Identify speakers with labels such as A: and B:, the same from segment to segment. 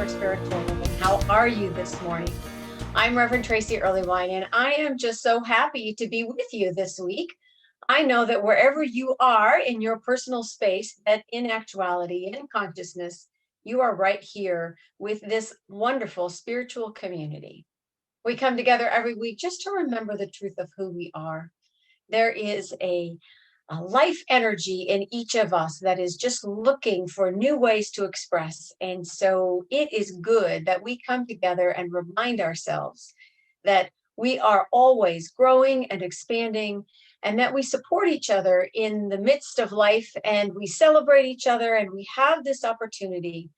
A: for Spiritual Living. How are you this morning? I'm Reverend Tracy Earlywine, and I am just so happy to be with you this week. I know that wherever you are in your personal space, that in actuality, in consciousness, you are right here with this wonderful spiritual community. We come together every week just to remember the truth of who we are. There is a life energy in each of us that is just looking for new ways to express. And so it is good that we come together and remind ourselves that we are always growing and expanding, and that we support each other in the midst of life, and we celebrate each other, and we have this opportunity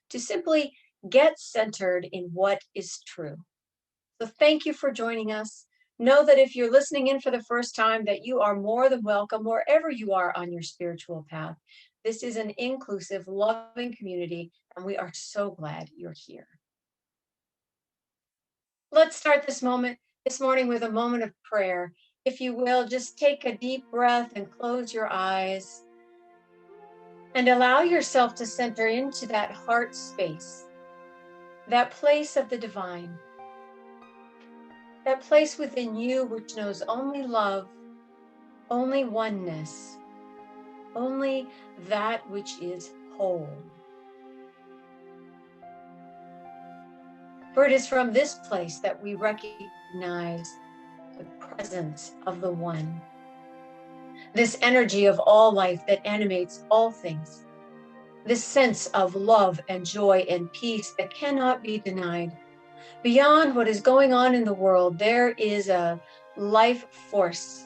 A: to simply get centered in what is true. So thank you for joining us. Know that if you're listening in for the first time, that you are more than welcome wherever you are on your spiritual path. This is an inclusive, loving community, and we are so glad you're here. Let's start this morning with a moment of prayer. If you will, just take a deep breath and close your eyes and allow yourself to center into that heart space, that place of the divine. That place within you which knows only love, only oneness, only that which is whole. For it is from this place that we recognize the presence of the One, this energy of all life that animates all things, this sense of love and joy and peace that cannot be denied. Beyond what is going on in the world, there is a life force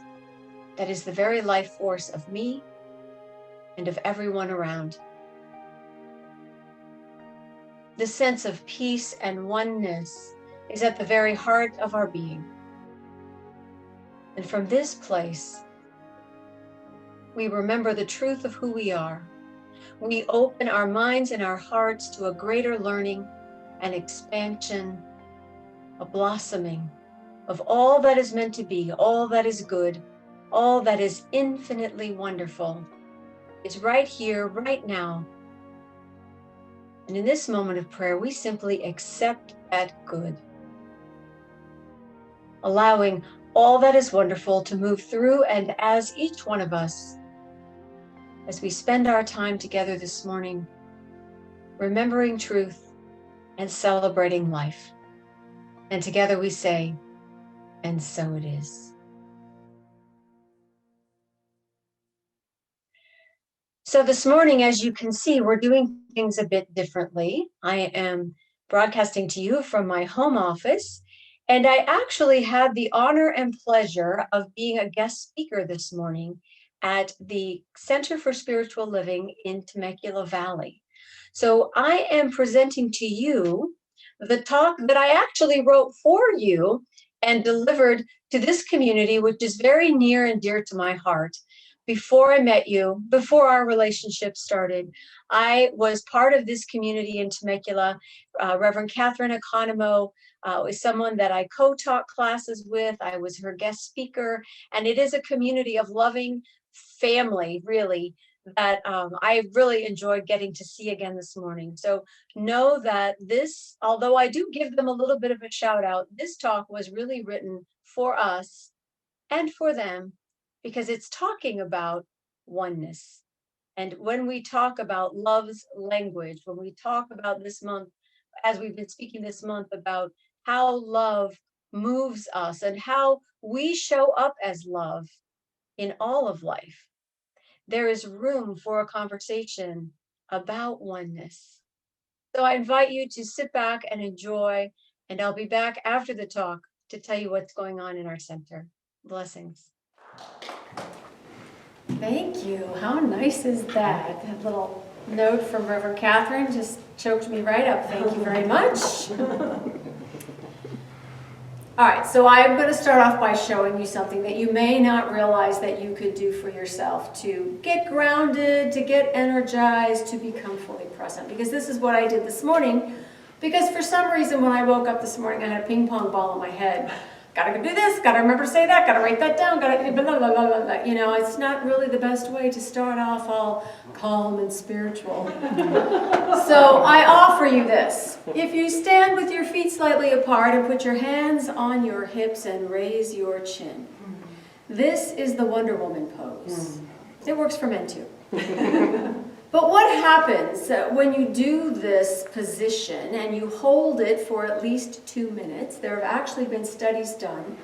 A: that is the very life force of me and of everyone around. The sense of peace and oneness is at the very heart of our being. And from this place, we remember the truth of who we are. We open our minds and our hearts to a greater learning and expansion, a blossoming of all that is meant to be, all that is good, all that is infinitely wonderful is right here, right now. And in this moment of prayer, we simply accept that good, allowing all that is wonderful to move through and as each one of us, as we spend our time together this morning, remembering truth and celebrating life. And together we say, and so it is. So this morning, as you can see, we're doing things a bit differently. I am broadcasting to you from my home office, and I actually had the honor and pleasure of being a guest speaker this morning at the Center for Spiritual Living in Temecula Valley. So I am presenting to you the talk that I actually wrote for you and delivered to this community, which is very near and dear to my heart. Before I met you, before our relationship started, I was part of this community in Temecula. Reverend Catherine Economo is someone that I co-taught classes with. I was her guest speaker, and it is a community of loving family, really, that I really enjoyed getting to see again this morning. So know that this, although I do give them a little bit of a shout out, this talk was really written for us and for them, because it's talking about oneness. And when we talk about love's language, when we talk about this month, as we've been speaking this month about how love moves us and how we show up as love in all of life, there is room for a conversation about oneness. So I invite you to sit back and enjoy, and I'll be back after the talk to tell you what's going on in our center. Blessings. Thank you. How nice is that? That little note from Reverend Catherine just choked me right up. Thank you very much. All right, so I'm going to start off by showing you something that you may not realize that you could do for yourself to get grounded, to get energized, to become fully present. Because this is what I did this morning. Because for some reason when I woke up this morning, I had a ping pong ball in my head.
B: gotta do this, gotta remember to say that, gotta write that down, gotta blah, blah, blah, blah, blah. You know, it's not really the best way to start off all calm and spiritual. So I offer you this. If you stand with your feet slightly apart and put your hands on your hips and raise your chin, this is the Wonder Woman pose. It works for men too. But what happens when you do this position and you hold it for at least 2 minutes? There have actually been studies done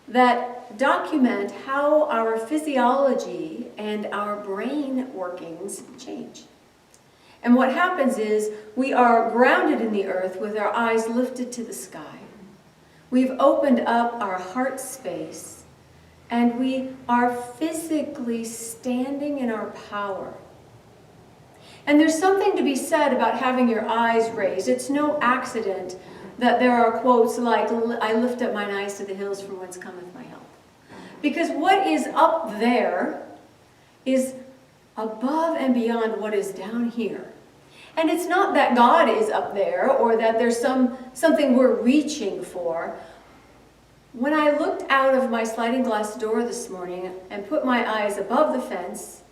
B: that document how our physiology and our brain workings change. And what happens is we are grounded in the earth with our eyes lifted to the sky. We've opened up our heart space and we are physically standing in our power. And there's something to be said about having your eyes raised. It's no accident that there are quotes like, I lift up mine eyes to the hills from whence cometh my help. Because what is up there is above and beyond what is down here. And it's not that God is up there or that there's something we're reaching for. When I looked out of my sliding glass door this morning and put my eyes above the fence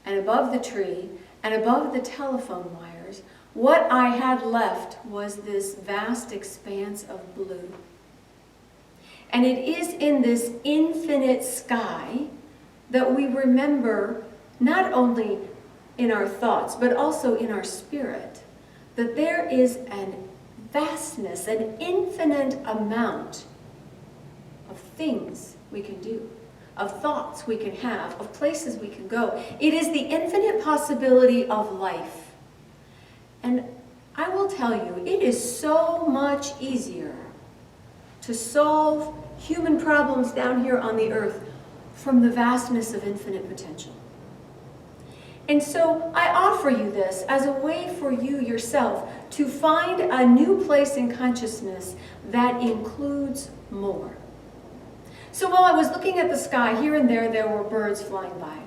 B: and above the tree and above the telephone wires, what I had left was this vast expanse of blue. And it is in this infinite sky that we remember, not only in our thoughts, but also in our spirit, that there is an vastness, an infinite amount of things we can do, of thoughts we can have, of places we can go. It is the infinite possibility of life. And I will tell you, it is so much easier to solve human problems down here on the earth from the vastness of infinite potential. And so I offer you this as a way for you yourself to find a new place in consciousness that includes more. So while I was looking at the sky, here and there were birds flying by.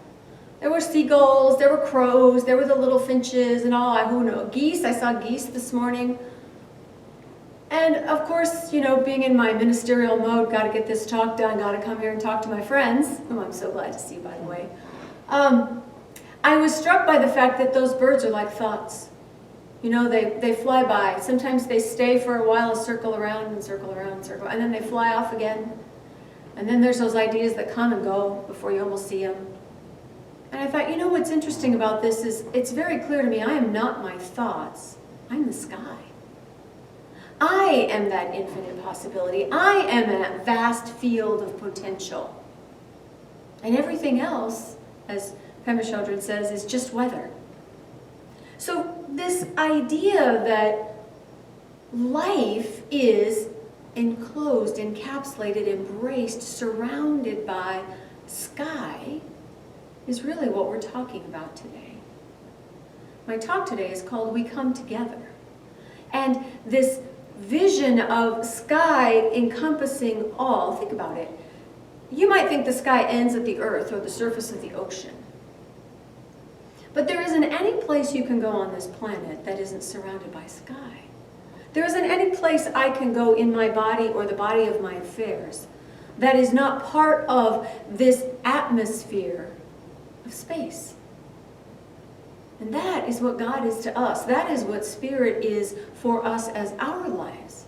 B: There were seagulls, there were crows, there were the little finches and all, who knows, geese. I saw geese this morning. And of course, you know, being in my ministerial mode, got to get this talk done, got to come here and talk to my friends, whom I'm so glad to see, by the way. I was struck by the fact that those birds are like thoughts. You know, they fly by. Sometimes they stay for a while and circle around and circle around and circle, and then they fly off again. And then there's those ideas that come and go before you almost see them. And I thought, you know what's interesting about this is it's very clear to me, I am not my thoughts. I'm the sky. I am that infinite possibility. I am that vast field of potential. And everything else, as Pema Chodron says, is just weather. So this idea that life is enclosed, encapsulated, embraced, surrounded by sky is really what we're talking about today. My talk today is called We Come Together. And this vision of sky encompassing all, think about it. You might think the sky ends at the earth or the surface of the ocean. But there isn't any place you can go on this planet that isn't surrounded by sky. There isn't any place I can go in my body or the body of my affairs that is not part of this atmosphere of space. And that is what God is to us. That is what Spirit is for us as our lives.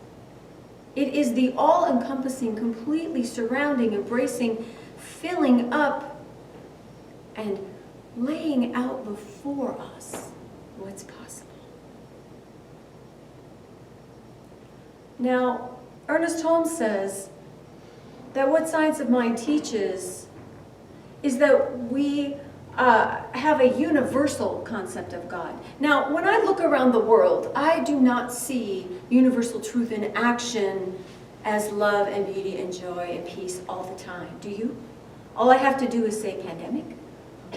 B: It is the all-encompassing, completely surrounding, embracing, filling up, and laying out before us what's possible. Now, Ernest Holmes says that what Science of Mind teaches is that we have a universal concept of God. Now, when I look around the world, I do not see universal truth in action as love and beauty and joy and peace all the time. Do you? All I have to do is say pandemic,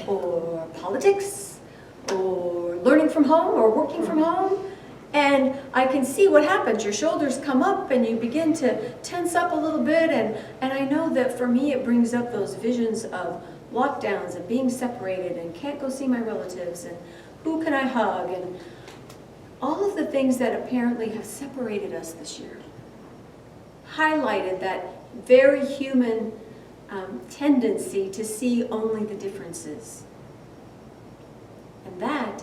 B: or politics, or learning from home, or working from home, and I can see what happens. Your shoulders come up and you begin to tense up a little bit, and I know that for me it brings up those visions of lockdowns and being separated and can't go see my relatives and who can I hug and all of the things that apparently have separated us this year. Highlighted that very human tendency to see only the differences. And that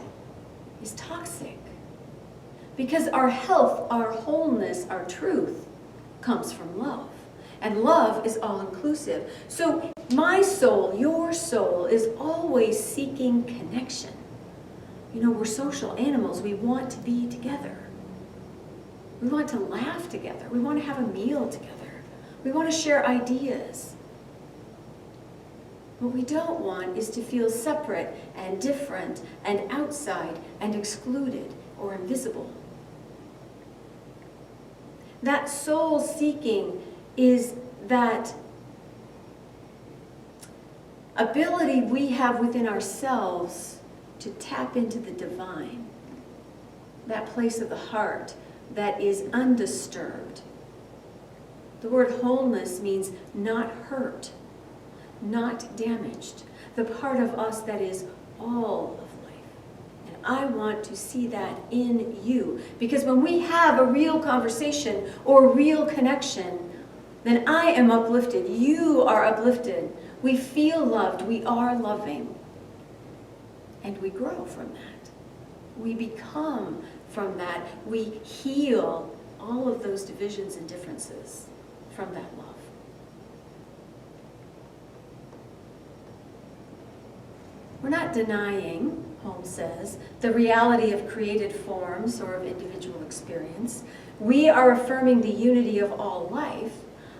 B: is toxic. Because our health, our wholeness, our truth comes from love. And love is all-inclusive. So my soul, your soul, is always seeking connection. You know, we're social animals. We want to be together. We want to laugh together. We want to have a meal together. We want to share ideas. What we don't want is to feel separate and different and outside and excluded or invisible. That soul seeking is that ability we have within ourselves to tap into the divine, that place of the heart that is undisturbed. The word wholeness means not hurt, not damaged, the part of us that is all of life. And I want to see that in you, because when we have a real conversation or real connection, then I am uplifted, you are uplifted, we feel loved, we are loving, and we grow from that. We become from that, we heal all of those divisions and differences from that love. We're not denying, Holmes says, the reality of created forms or of individual experience. We are affirming the unity of all life,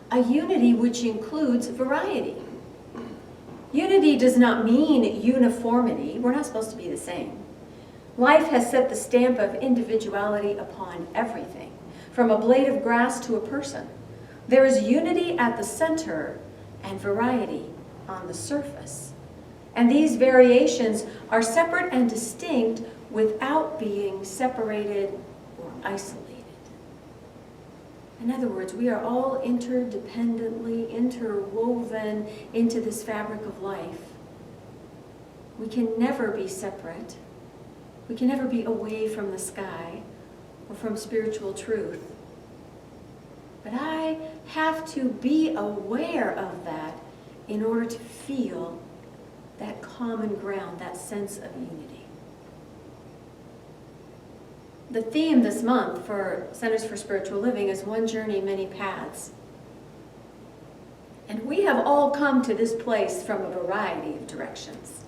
B: a unity which includes variety. Unity does not mean uniformity. We're not supposed to be the same. Life has set the stamp of individuality upon everything, from a blade of grass to a person. There is unity at the center and variety on the surface. And these variations are separate and distinct without being separated or isolated. In other words, we are all interdependently interwoven into this fabric of life. We can never be separate. We can never be away from the sky or from spiritual truth. But I have to be aware of that in order to feel that common ground, that sense of unity. The theme this month for Centers for Spiritual Living is One Journey, Many Paths. And we have all come to this place from a variety of directions.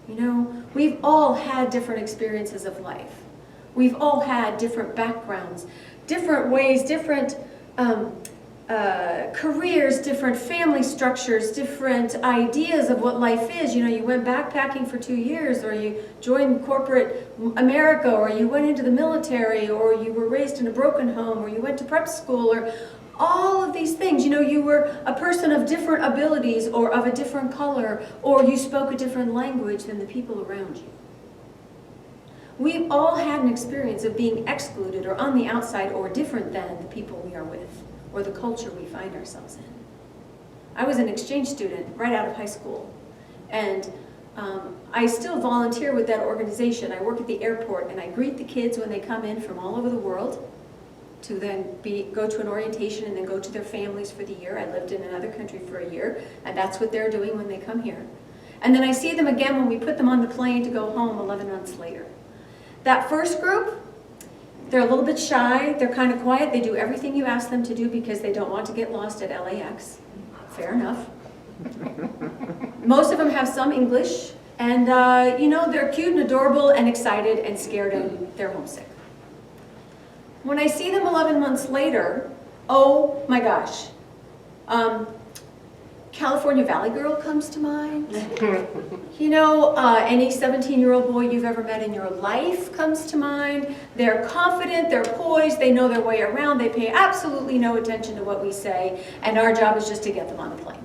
B: You know, we've all had different experiences of life. We've all had different backgrounds, different ways, different careers, different family structures, different ideas of what life is. You know, you went backpacking for 2 years, or you joined corporate America, or you went into the military, or you were raised in a broken home, or you went to prep school, or all of these things. You know, you were a person of different abilities or of a different color, or you spoke a different language than the people around you. We've all had an experience of being excluded or on the outside or different than the people we are with, or the culture we find ourselves in. I was an exchange student right out of high school, and I still volunteer with that organization. I work at the airport, and I greet the kids when they come in from all over the world to then go to an orientation and then go to their families for the year. I lived in another country for a year, and that's what they're doing when they come here. And then I see them again when we put them on the plane to go home 11 months later. That first group, they're a little bit shy, they're kind of quiet, they do everything you ask them to do because they don't want to get lost at LAX. Fair enough. Most of them have some English, and you know, they're cute and adorable and excited and scared and they're homesick. When I see them 11 months later, oh my gosh. California Valley Girl comes to mind. You know, any 17-year-old boy you've ever met in your life comes to mind. They're confident, they're poised, they know their way around, they pay absolutely no attention to what we say, and our job is just to get them on the plane.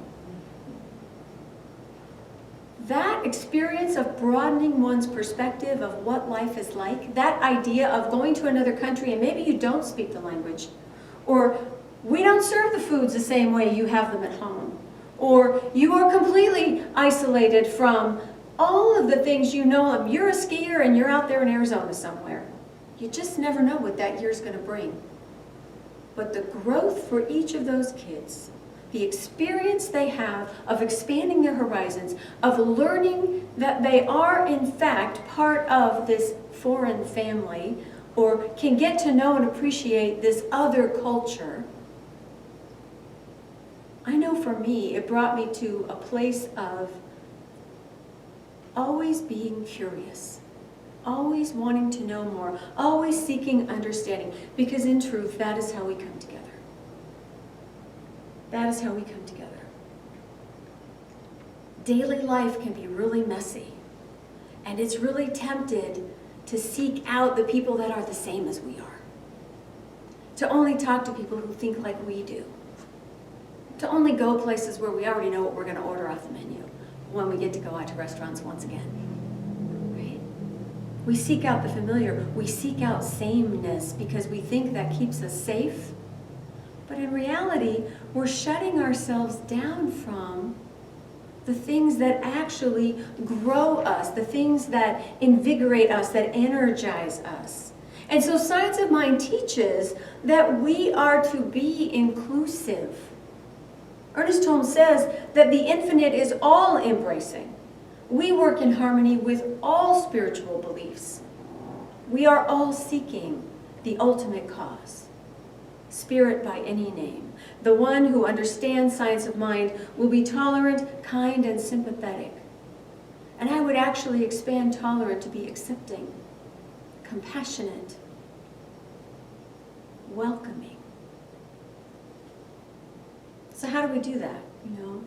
B: That experience of broadening one's perspective of what life is like, that idea of going to another country and maybe you don't speak the language, or we don't serve the foods the same way you have them at home, or you are completely isolated from all of the things you know of. You're a skier and you're out there in Arizona somewhere. You just never know what that year's going to bring. But the growth for each of those kids, the experience they have of expanding their horizons, of learning that they are in fact part of this foreign family, or can get to know and appreciate this other culture. I know for me, it brought me to a place of always being curious, always wanting to know more, always seeking understanding, because in truth, that is how we come together. That is how we come together. Daily life can be really messy, and it's really tempted to seek out the people that are the same as we are, to only talk to people who think like we do, to only go places where we already know what we're going to order off the menu when we get to go out to restaurants once again. Right? We seek out the familiar. We seek out sameness because we think that keeps us safe. But in reality, we're shutting ourselves down from the things that actually grow us, the things that invigorate us, that energize us. And so Science of Mind teaches that we are to be inclusive. Ernest Holmes says that the infinite is all-embracing. We work in harmony with all spiritual beliefs. We are all seeking the ultimate cause. Spirit by any name. The one who understands Science of Mind will be tolerant, kind, and sympathetic. And I would actually expand tolerant to be accepting, compassionate, welcoming. So how do we do that, you know?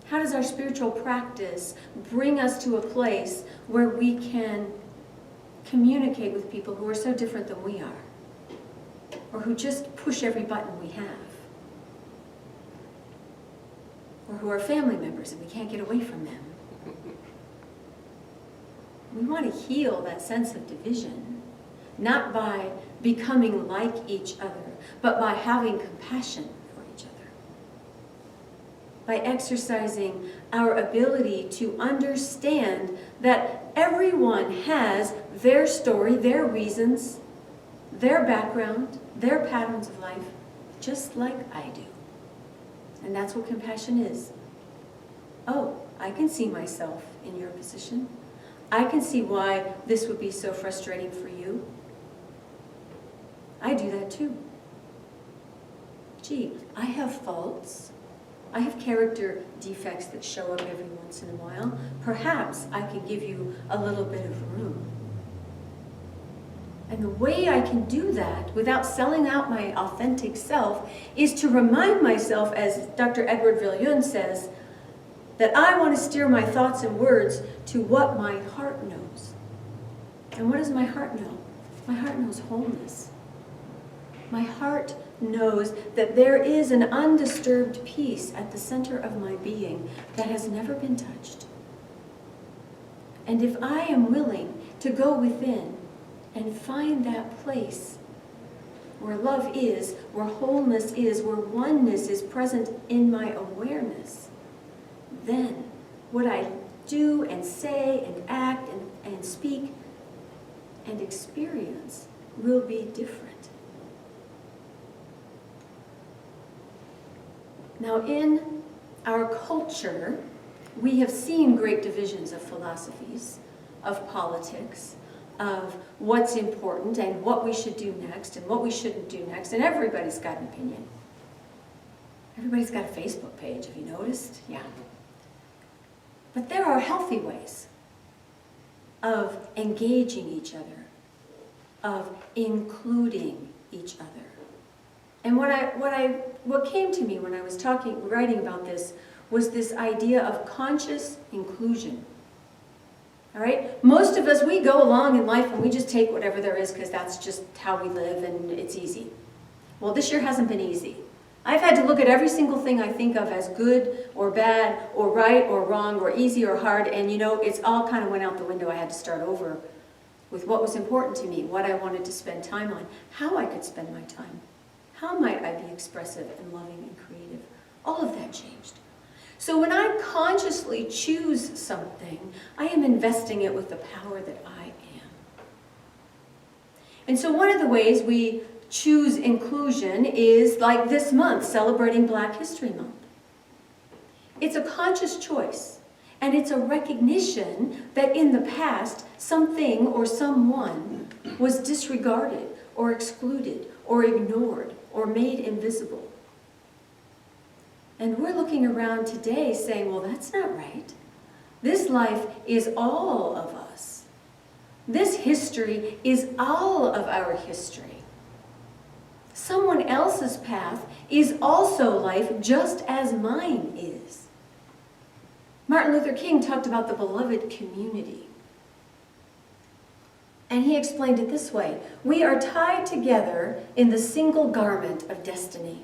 B: How does our spiritual practice bring us to a place where we can communicate with people who are so different than we are, or who just push every button we have, or who are family members and we can't get away from them? We want to heal that sense of division, not by becoming like each other, but by having compassion for each other. By exercising our ability to understand that everyone has their story, their reasons, their background, their patterns of life, just like I do. And that's what compassion is. Oh, I can see myself in your position. I can see why this would be so frustrating for you. I do that too. Gee, I have faults. I have character defects that show up every once in a while. Perhaps I could give you a little bit of room. And the way I can do that without selling out my authentic self is to remind myself, as Dr. Edward Viljoen says, that I want to steer my thoughts and words to what my heart knows. And what does my heart know? My heart knows wholeness. My heart knows that there is an undisturbed peace at the center of my being that has never been touched. And if I am willing to go within and find that place where love is, where wholeness is, where oneness is present in my awareness, then what I do and say and act and speak and experience will be different. Now, in our culture, we have seen great divisions of philosophies, of politics, of what's important and what we should do next and what we shouldn't do next, and everybody's got an opinion. Everybody's got a Facebook page, have you noticed? Yeah. But there are healthy ways of engaging each other, of including each other. And what came to me when I was writing about this was this idea of conscious inclusion. All right? Most of us, we go along in life and we just take whatever there is because that's just how we live and it's easy. Well, this year hasn't been easy. I've had to look at every single thing I think of as good or bad or right or wrong or easy or hard, and you know, it's all kind of went out the window. I had to start over with what was important to me, what I wanted to spend time on, how I could spend my time. How might I be expressive and loving and creative? All of that changed. So when I consciously choose something, I am investing it with the power that I am. And so one of the ways we choose inclusion is like this month, celebrating Black History Month. It's a conscious choice, and it's a recognition that in the past, something or someone was disregarded or excluded or ignored or made invisible. And we're looking around today saying, well, that's not right. This life is all of us. This history is all of our history. Someone else's path is also life, just as mine is. Martin Luther King talked about the beloved community. And he explained it this way: we are tied together in the single garment of destiny,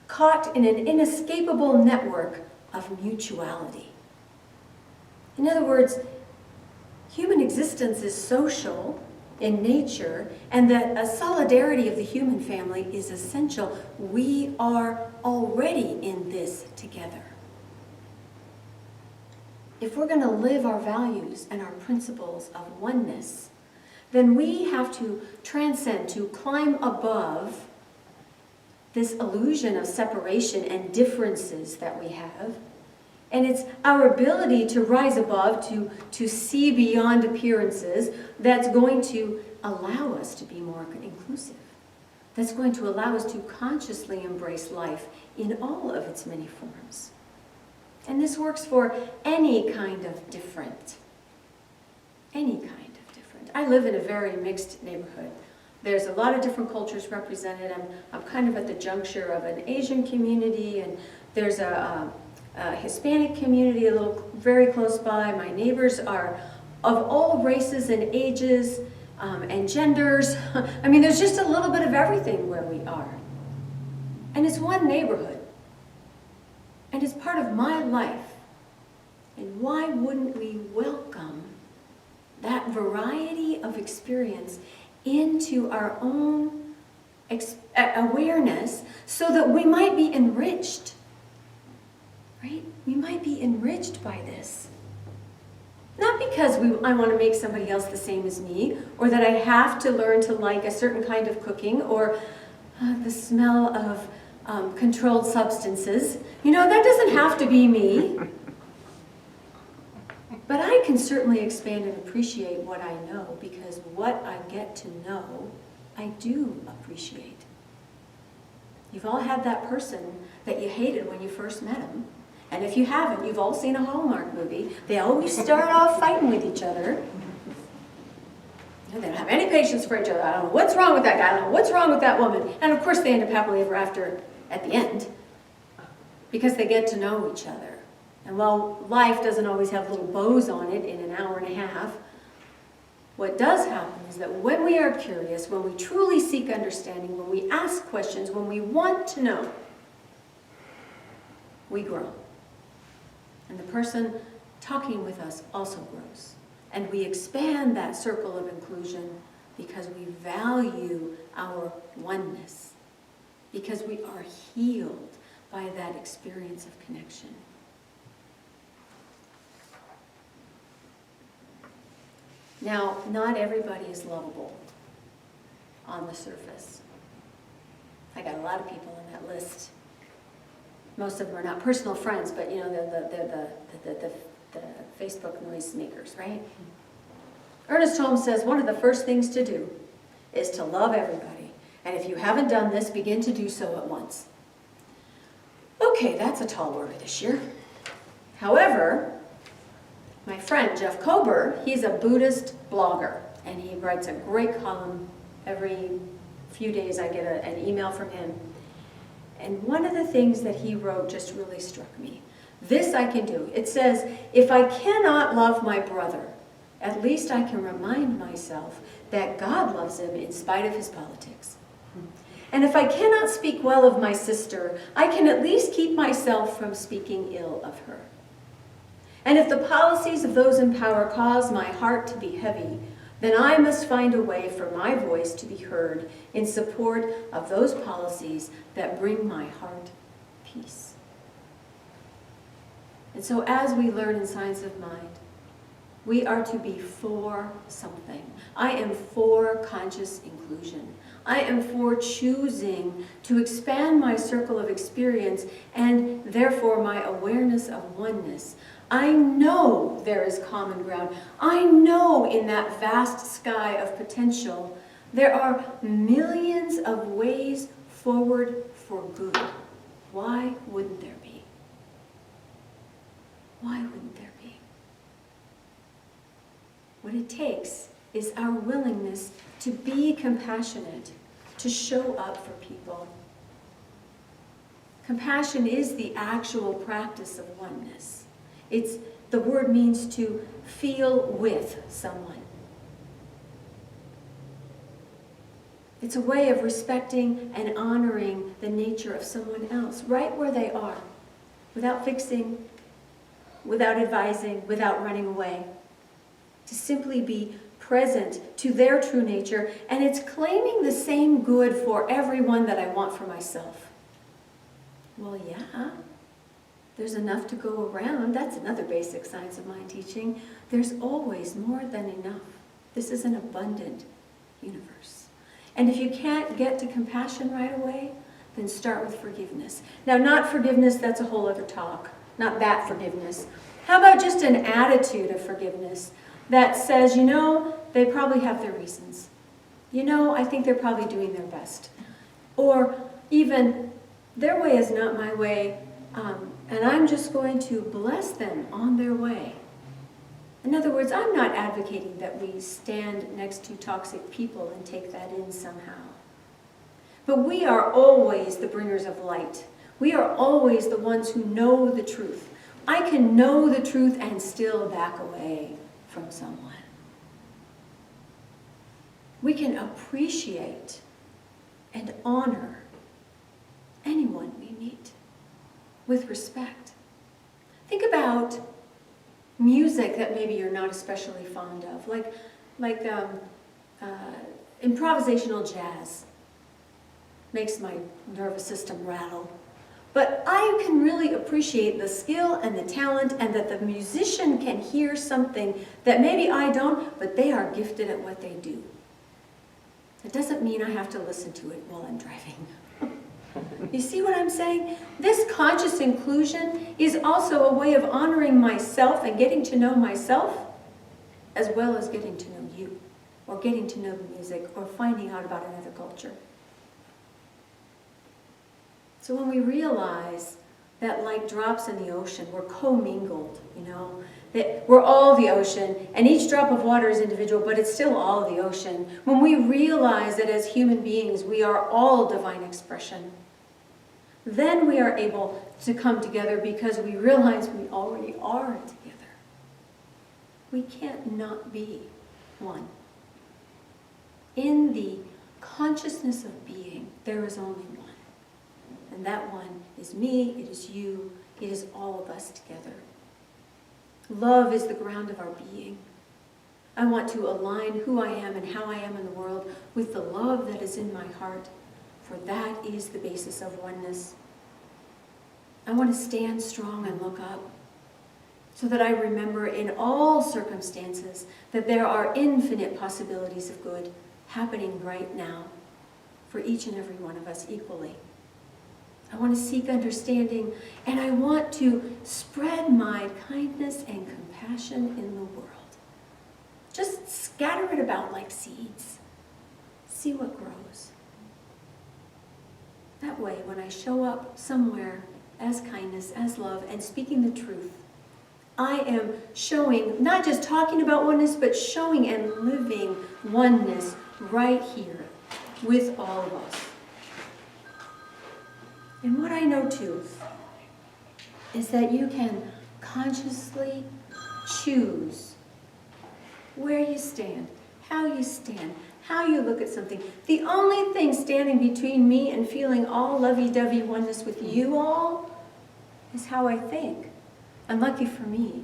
B: caught in an inescapable network of mutuality. In other words, human existence is social in nature, and that a solidarity of the human family is essential. We are already in this together. If we're going to live our values and our principles of oneness, then we have to transcend, to climb above this illusion of separation and differences that we have. And it's our ability to rise above, to see beyond appearances, that's going to allow us to be more inclusive. That's going to allow us to consciously embrace life in all of its many forms. And this works for any kind of different. Any kind of different. I live in a very mixed neighborhood. There's a lot of different cultures represented. I'm kind of at the juncture of an Asian community, and there's a Hispanic community a little very close by. My neighbors are of all races and ages and genders. I mean, there's just a little bit of everything where we are. And it's one neighborhood. And it's part of my life. And why wouldn't we welcome that variety of experience into our own awareness so that we might be enriched? Right? We might be enriched by this. Not because I want to make somebody else the same as me, or that I have to learn to like a certain kind of cooking, or the smell of controlled substances. You know, that doesn't have to be me. But I can certainly expand and appreciate what I know, because what I get to know, I do appreciate. You've all had that person that you hated when you first met them. And if you haven't, you've all seen a Hallmark movie. They always start off fighting with each other. They don't have any patience for each other. I don't know what's wrong with that guy. I don't know what's wrong with that woman. And of course they end up happily ever after at the end, because they get to know each other. And while life doesn't always have little bows on it in an hour and a half, what does happen is that when we are curious, when we truly seek understanding, when we ask questions, when we want to know, we grow. And the person talking with us also grows. And we expand that circle of inclusion because we value our oneness, because we are healed by that experience of connection. Now, not everybody is lovable on the surface. I got a lot of people on that list. Most of them are not personal friends, but you know, they're the Facebook noise makers, right? Ernest Holmes says one of the first things to do is to love everybody. And if you haven't done this, begin to do so at once. Okay, that's a tall order this year. However, my friend Jeff Kober, he's a Buddhist blogger, and he writes a great column. Every few days I get an email from him. And one of the things that he wrote just really struck me. This I can do. It says, if I cannot love my brother, at least I can remind myself that God loves him in spite of his politics. And if I cannot speak well of my sister, I can at least keep myself from speaking ill of her. And if the policies of those in power cause my heart to be heavy, then I must find a way for my voice to be heard in support of those policies that bring my heart peace. And so as we learn in Science of Mind, we are to be for something. I am for conscious inclusion. I am for choosing to expand my circle of experience and therefore my awareness of oneness. I know there is common ground. I know in that vast sky of potential, there are millions of ways forward for good. Why wouldn't there be? Why wouldn't there be? What it takes is our willingness to be compassionate, to show up for people. Compassion is the actual practice of oneness. The word means to feel with someone. It's a way of respecting and honoring the nature of someone else, right where they are, without fixing, without advising, without running away. To simply be present to their true nature, and it's claiming the same good for everyone that I want for myself. Well, yeah, there's enough to go around. That's another basic science of mind teaching. There's always more than enough. This is an abundant universe. And if you can't get to compassion right away, then start with forgiveness. Now, not forgiveness, that's a whole other talk. Not that forgiveness. How about just an attitude of forgiveness that says, they probably have their reasons. I think they're probably doing their best. Or even, their way is not my way, and I'm just going to bless them on their way. In other words, I'm not advocating that we stand next to toxic people and take that in somehow. But we are always the bringers of light. We are always the ones who know the truth. I can know the truth and still back away from someone. We can appreciate and honor anyone we meet with respect. Think about music that maybe you're not especially fond of, like improvisational jazz. Makes my nervous system rattle. But I can really appreciate the skill and the talent, and that the musician can hear something that maybe I don't, but they are gifted at what they do. It doesn't mean I have to listen to it while I'm driving. You see what I'm saying? This conscious inclusion is also a way of honoring myself and getting to know myself, as well as getting to know you, or getting to know the music, or finding out about another culture. So when we realize that like drops in the ocean, we're commingled, that we're all the ocean, and each drop of water is individual, but it's still all the ocean. When we realize that as human beings, we are all divine expression, then we are able to come together because we realize we already are together. We can't not be one. In the consciousness of being, there is only one. And that one is me, it is you, it is all of us together. Love is the ground of our being. I want to align who I am and how I am in the world with the love that is in my heart, for that is the basis of oneness. I want to stand strong and look up, so that I remember in all circumstances that there are infinite possibilities of good happening right now for each and every one of us equally. I want to seek understanding, and I want to spread my kindness and compassion in the world. Just scatter it about like seeds. See what grows. That way, when I show up somewhere as kindness, as love, and speaking the truth, I am showing, not just talking about oneness, but showing and living oneness right here with all of us. And what I know too is that you can consciously choose where you stand, how you look at something. The only thing standing between me and feeling all lovey-dovey oneness with you all is how I think. And lucky for me,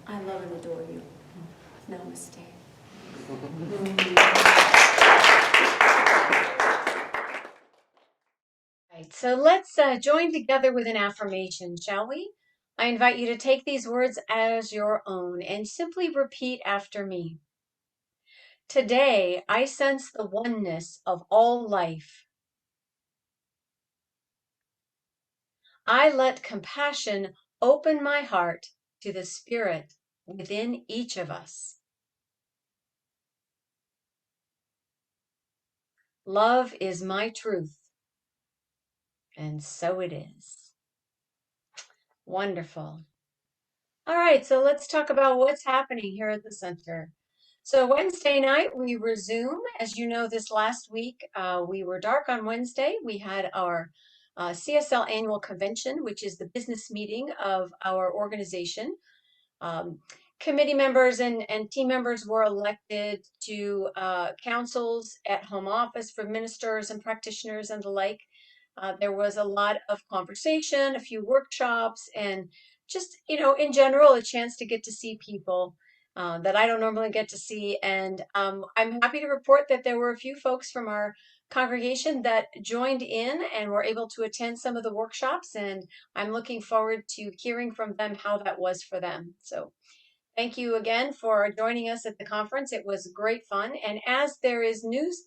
B: I love and adore you. Namaste.
A: Right, so let's join together with an affirmation, shall we? I invite you to take these words as your own and simply repeat after me. Today, I sense the oneness of all life. I let compassion open my heart to the spirit within each of us. Love is my truth, and so it is. Wonderful. All right, so let's talk about what's happening here at the center. So Wednesday night, we resume. As you know, this last week, we were dark on Wednesday. We had our CSL annual convention, which is the business meeting of our organization. Um, Committee members and team members were elected to councils at home office for ministers and practitioners and the like. There was a lot of conversation, a few workshops, and just, in general, a chance to get to see people that I don't normally get to see. And I'm happy to report that there were a few folks from our congregation that joined in and were able to attend some of the workshops. And I'm looking forward to hearing from them how that was for them. So thank you again for joining us at the conference. It was great fun. And as there is news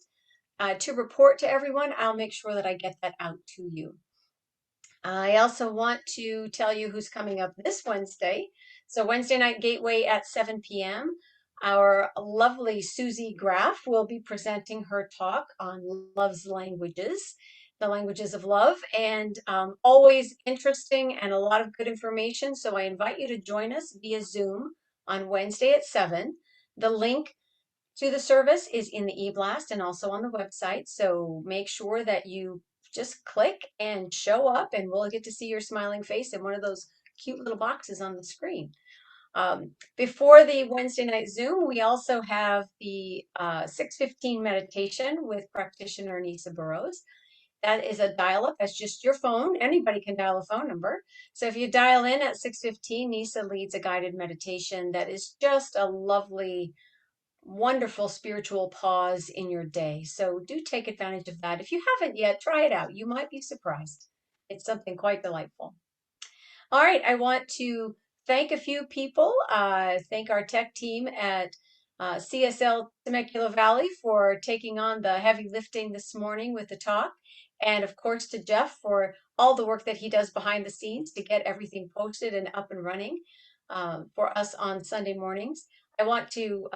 A: to report to everyone, I'll make sure that I get that out to you. I also want to tell you who's coming up this Wednesday. So Wednesday night gateway at 7 p.m. Our lovely Susie Graff will be presenting her talk on love's languages, the languages of love, and always interesting and a lot of good information. So I invite you to join us via Zoom on Wednesday at 7. The link to the service is in the e-blast and also on the website. So make sure that you just click and show up, and we'll get to see your smiling face in one of those cute little boxes on the screen. Before the Wednesday night Zoom, we also have the 6:15 meditation with practitioner Nisa Burrows. That is a dial-up. That's just your phone. Anybody can dial a phone number. So if you dial in at 6:15, Nisa leads a guided meditation that is just a lovely, wonderful spiritual pause in your day. So do take advantage of that. If you haven't yet, try it out. You might be surprised. It's something quite delightful. All right, I want to thank a few people. Thank our tech team at CSL Temecula Valley for taking on the heavy lifting this morning with the talk. And of course to Jeff for all the work that he does behind the scenes to get everything posted and up and running for us on Sunday mornings. I want to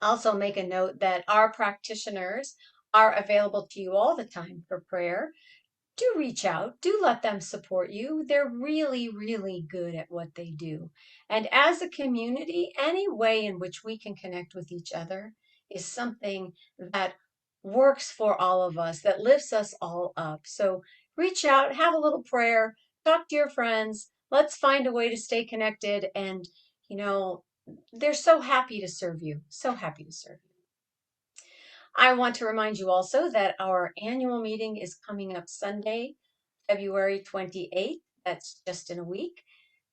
A: also make a note that our practitioners are available to you all the time for prayer. Do reach out, do let them support you. They're really, really good at what they do. And as a community, any way in which we can connect with each other is something that works for all of us, that lifts us all up. So reach out, have a little prayer, talk to your friends. Let's find a way to stay connected. And, you know, they're so happy to serve you, so happy to serve you. I want to remind you also that our annual meeting is coming up Sunday, February 28th. That's just in a week.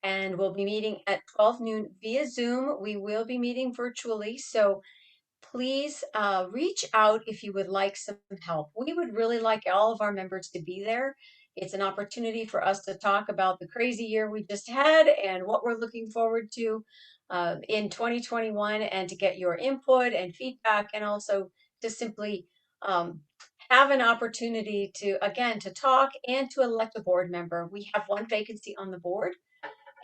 A: And we'll be meeting at 12 noon via Zoom. We will be meeting virtually. So please reach out if you would like some help. We would really like all of our members to be there. It's an opportunity for us to talk about the crazy year we just had and what we're looking forward to in 2021, and to get your input and feedback, and also to simply have an opportunity to, again, to talk and to elect a board member. We have one vacancy on the board,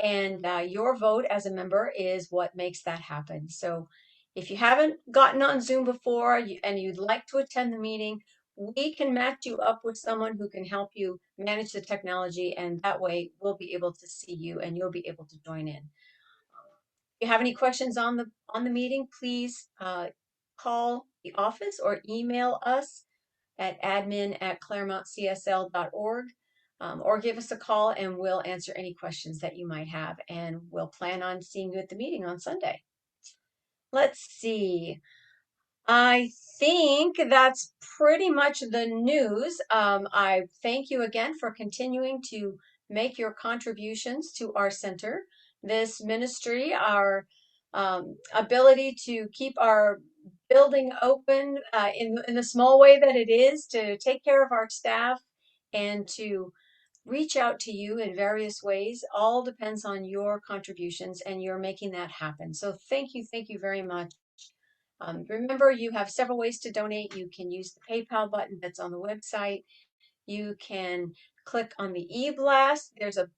A: and your vote as a member is what makes that happen. So if you haven't gotten on Zoom before and you'd like to attend the meeting, we can match you up with someone who can help you manage the technology, and that way we'll be able to see you and you'll be able to join in. If you have any questions on the meeting, please call the office or email us at admin@claremontcsl.org, or give us a call and we'll answer any questions that you might have. And we'll plan on seeing you at the meeting on Sunday. Let's see. I think that's pretty much the news. I thank you again for continuing to make your contributions to our center, this ministry, our ability to keep our building open in the small way that it is, to take care of our staff and to reach out to you in various ways. All depends on your contributions, and you're making that happen. So thank you very much. Remember, you have several ways to donate. You can use the PayPal button that's on the website. You can click on the e-blast. There's a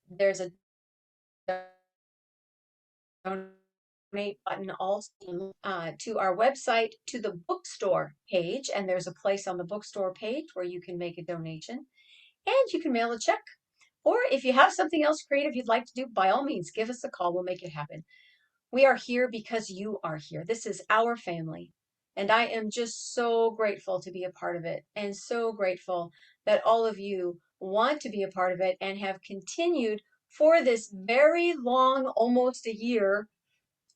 A: donate button also to our website, to the bookstore page, and there's a place on the bookstore page where you can make a donation, and you can mail a check. Or if you have something else creative you'd like to do, by all means, give us a call. We'll make it happen. We are here because you are here. This is our family. And I am just so grateful to be a part of it, and so grateful that all of you want to be a part of it and have continued for this very long, almost a year,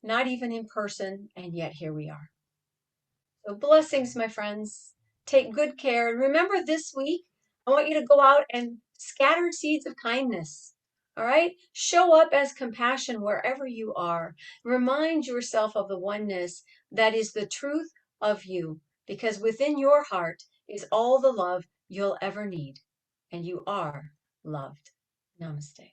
A: not even in person, and yet here we are. So blessings, my friends. Take good care. And remember, this week, I want you to go out and scatter seeds of kindness. All right? Show up as compassion wherever you are. Remind yourself of the oneness that is the truth of you, because within your heart is all the love you'll ever need. And you are loved. Namaste.